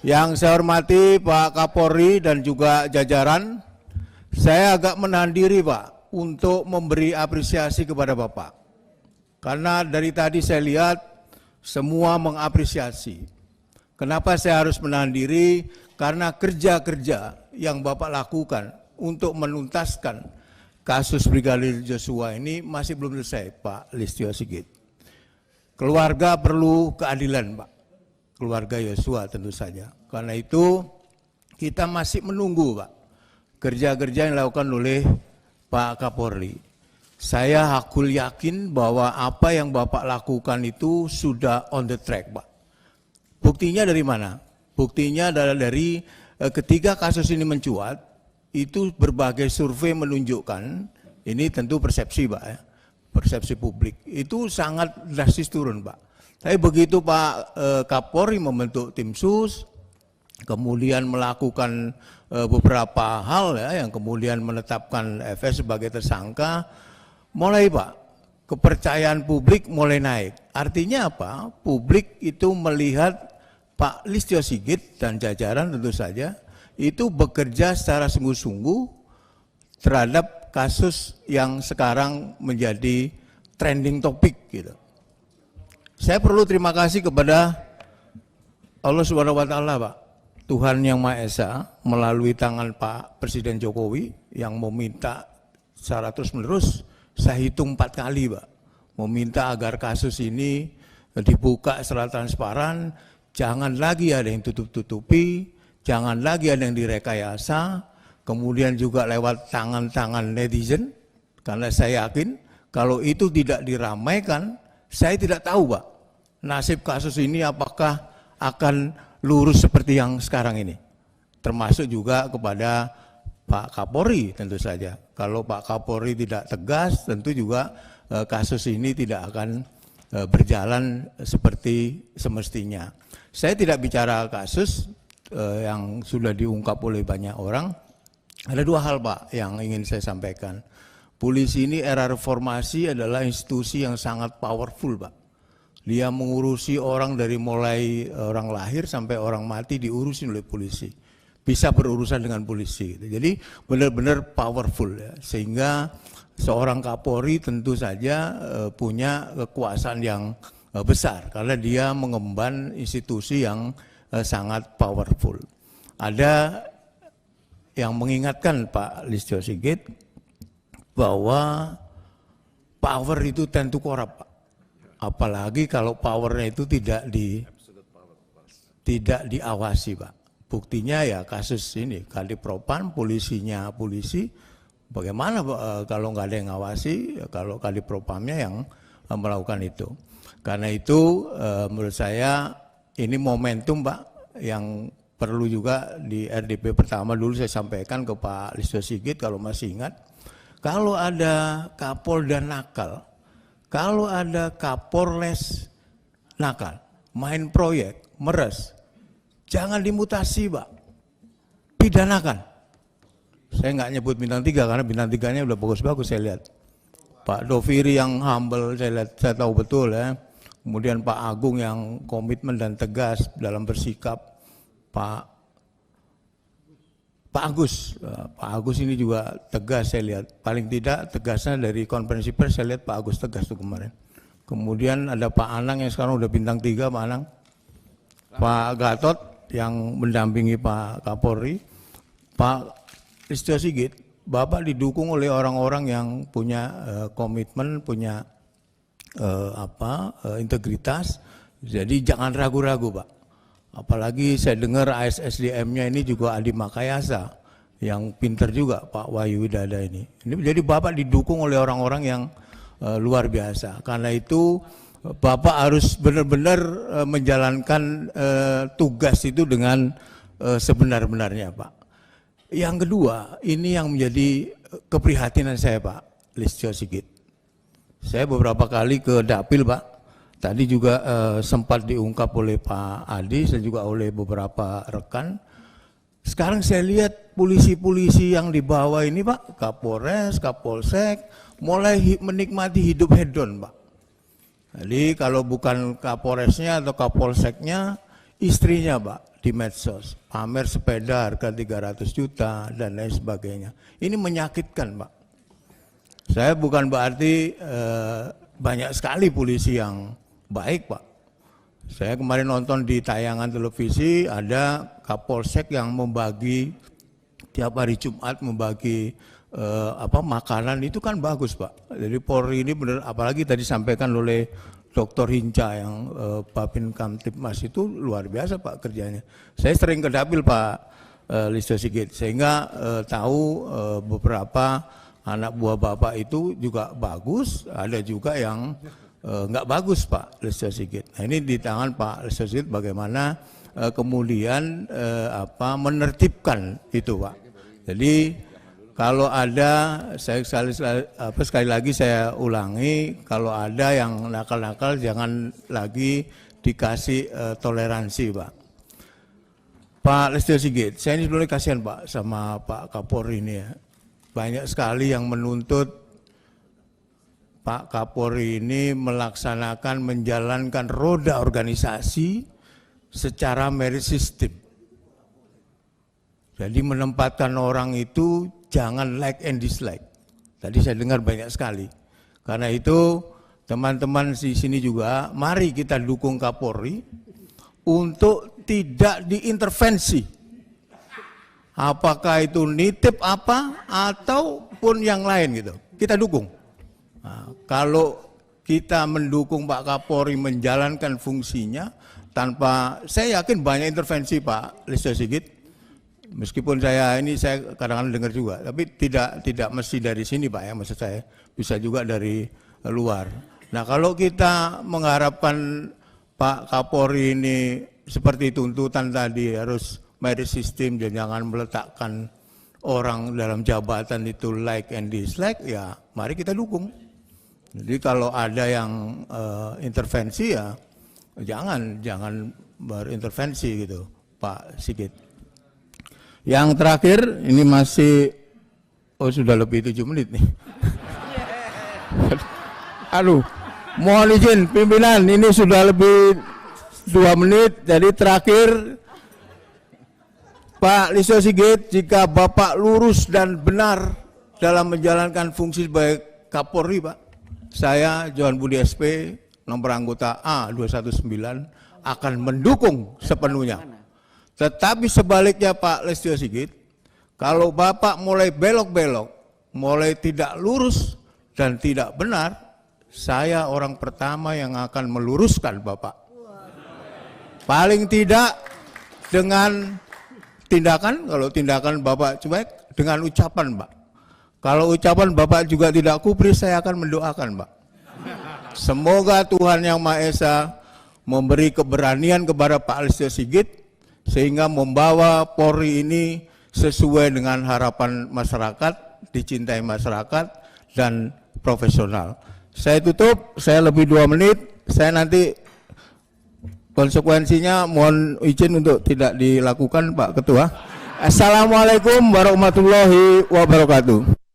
Yang saya hormati Pak Kapolri dan juga jajaran, saya agak menahan diri Pak untuk memberi apresiasi kepada Bapak. Karena dari tadi saya lihat semua mengapresiasi. Kenapa saya harus menahan diri? Karena kerja-kerja yang Bapak lakukan untuk menuntaskan kasus Brigadir Joshua ini masih belum selesai Pak Listio Sigit. Keluarga perlu keadilan Pak. Keluarga Joshua tentu saja. Karena itu kita masih menunggu Pak kerja-kerja yang dilakukan oleh Pak Kapolri. Saya hakul yakin bahwa apa yang Bapak lakukan itu sudah on the track Pak. Buktinya dari mana? Buktinya adalah dari ketika kasus ini mencuat, itu berbagai survei menunjukkan, ini tentu persepsi Pak ya, persepsi publik, itu sangat drastis turun Pak. Tapi begitu Pak Kapolri membentuk tim sus, kemudian melakukan beberapa hal ya, yang kemudian menetapkan FS sebagai tersangka, mulai Pak, kepercayaan publik mulai naik. Artinya apa? Publik itu melihat Pak Listio Sigit dan jajaran tentu saja, itu bekerja secara sungguh-sungguh terhadap kasus yang sekarang menjadi trending topik gitu. Saya perlu terima kasih kepada Allah Subhanahu wa Ta'ala Pak, Tuhan Yang Maha Esa, melalui tangan Pak Presiden Jokowi yang meminta secara terus-menerus, saya hitung 4 kali Pak, meminta agar kasus ini dibuka secara transparan, jangan lagi ada yang tutup-tutupi, jangan lagi ada yang direkayasa, kemudian juga lewat tangan-tangan netizen, karena saya yakin kalau itu tidak diramaikan, saya tidak tahu Pak, nasib kasus ini apakah akan lurus seperti yang sekarang ini. Termasuk juga kepada Pak Kapolri tentu saja. Kalau Pak Kapolri tidak tegas, tentu juga kasus ini tidak akan berjalan seperti semestinya. Saya tidak bicara kasus yang sudah diungkap oleh banyak orang. Ada 2 hal Pak yang ingin saya sampaikan. Polisi ini era reformasi adalah institusi yang sangat powerful Pak. Dia mengurusi orang dari mulai orang lahir sampai orang mati diurusin oleh polisi. Bisa berurusan dengan polisi. Jadi benar-benar powerful ya. Sehingga seorang Kapolri tentu saja punya kekuasaan yang besar. Karena dia mengemban institusi yang sangat powerful. Ada yang mengingatkan Pak Listio Sigit bahwa power itu tentu korup Pak. Apalagi kalau powernya itu tidak diawasi Pak. Buktinya ya kasus ini, Kadipropam, polisinya polisi, bagaimana kalau nggak ada yang ngawasi, kalau Kadipropamnya yang melakukan itu. Karena itu menurut saya ini momentum Pak yang perlu juga di RDP pertama dulu saya sampaikan ke Pak Listio Sigit kalau masih ingat. Kalau ada Kapolda nakal, kalau ada Kapolres nakal, main proyek, meres, jangan dimutasi Pak, pidanakan. Saya nggak nyebut bintang 3 karena bintang 3-nya udah bagus-bagus saya lihat. Pak Doviri yang humble saya lihat, saya tahu betul ya. Kemudian Pak Agung yang komitmen dan tegas dalam bersikap. Pak Agus ini juga tegas saya lihat. Paling tidak tegasnya dari konferensi pers saya lihat Pak Agus tegas tuh kemarin. Kemudian ada Pak Anang yang sekarang udah bintang 3 Pak Anang. Pak Gatot yang mendampingi Pak Kapolri. Pak Listio Sigit, Bapak didukung oleh orang-orang yang punya komitmen, punya integritas. Jadi jangan ragu-ragu Pak. Apalagi saya dengar ASSDM-nya ini juga Adi Makayasa yang pinter juga Pak Wahyu Widada ini. Jadi Bapak didukung oleh orang-orang yang luar biasa. Karena itu Bapak harus benar-benar menjalankan tugas itu dengan sebenar-benarnya Pak. Yang kedua, ini yang menjadi keprihatinan saya Pak Listio Sigit. Saya beberapa kali ke Dapil Pak. Tadi juga sempat diungkap oleh Pak Adi dan juga oleh beberapa rekan. Sekarang saya lihat polisi-polisi yang di bawah ini Pak, Kapolres, Kapolsek, mulai menikmati hidup hedon Pak. Jadi kalau bukan Kapolresnya atau Kapolseknya, istrinya Pak di medsos, pamer sepeda harga 300 juta dan lain sebagainya. Ini menyakitkan Pak. Saya bukan berarti banyak sekali polisi yang baik Pak. Saya kemarin nonton di tayangan televisi ada Kapolsek yang membagi tiap hari Jumat membagi makanan, itu kan bagus Pak. Jadi Polri ini benar, apalagi tadi sampaikan oleh Dr. Hinca yang Babin Kamtibmas itu luar biasa Pak kerjanya. Saya sering ke Dapil Pak Listio Sigit sehingga tahu beberapa anak buah Bapak itu juga bagus, ada juga yang nggak bagus Pak Listio Sigit. Nah ini di tangan Pak Listio Sigit bagaimana kemudian menertibkan itu Pak. Jadi kalau ada, saya sekali lagi saya ulangi, kalau ada yang nakal-nakal jangan lagi dikasih toleransi Pak. Pak Listio Sigit, saya ini sebenarnya kasihan Pak sama Pak Kapolri ini ya. Banyak sekali yang menuntut Pak Kapolri ini melaksanakan, menjalankan roda organisasi secara merit system. Jadi menempatkan orang itu jangan like and dislike. Tadi saya dengar banyak sekali. Karena itu teman-teman di sini juga, mari kita dukung Kapolri untuk tidak diintervensi. Apakah itu nitip apa ataupun yang lain gitu. Kita dukung. Nah, kalau kita mendukung Pak Kapolri menjalankan fungsinya tanpa, saya yakin banyak intervensi Pak Listio Sigit. Meskipun saya kadang-kadang dengar juga, tapi tidak mesti dari sini Pak ya, maksud saya bisa juga dari luar. Nah kalau kita mengharapkan Pak Kapolri ini seperti tuntutan tadi harus merit system dan jangan meletakkan orang dalam jabatan itu like and dislike, ya mari kita dukung. Jadi kalau ada yang intervensi ya jangan berintervensi gitu Pak Sigit. Yang terakhir ini masih sudah lebih 7 menit nih. Aduh, mohon izin pimpinan, ini sudah lebih 2 menit. Jadi terakhir Pak Listio Sigit, jika Bapak lurus dan benar dalam menjalankan fungsi sebagai Kapolri Pak, saya Johan Budi SP nomor anggota A219 akan mendukung sepenuhnya. Tetapi sebaliknya Pak Listio Sigit, kalau Bapak mulai belok-belok, mulai tidak lurus dan tidak benar, saya orang pertama yang akan meluruskan Bapak. Paling tidak dengan tindakan, kalau tindakan Bapak cuek, dengan ucapan Pak. Kalau ucapan Bapak juga tidak kubris, saya akan mendoakan Pak. Semoga Tuhan Yang Maha Esa memberi keberanian kepada Pak Listio Sigit, sehingga membawa Polri ini sesuai dengan harapan masyarakat, dicintai masyarakat, dan profesional. Saya tutup, saya lebih 2 menit, saya nanti konsekuensinya mohon izin untuk tidak dilakukan Pak Ketua. Assalamualaikum warahmatullahi wabarakatuh.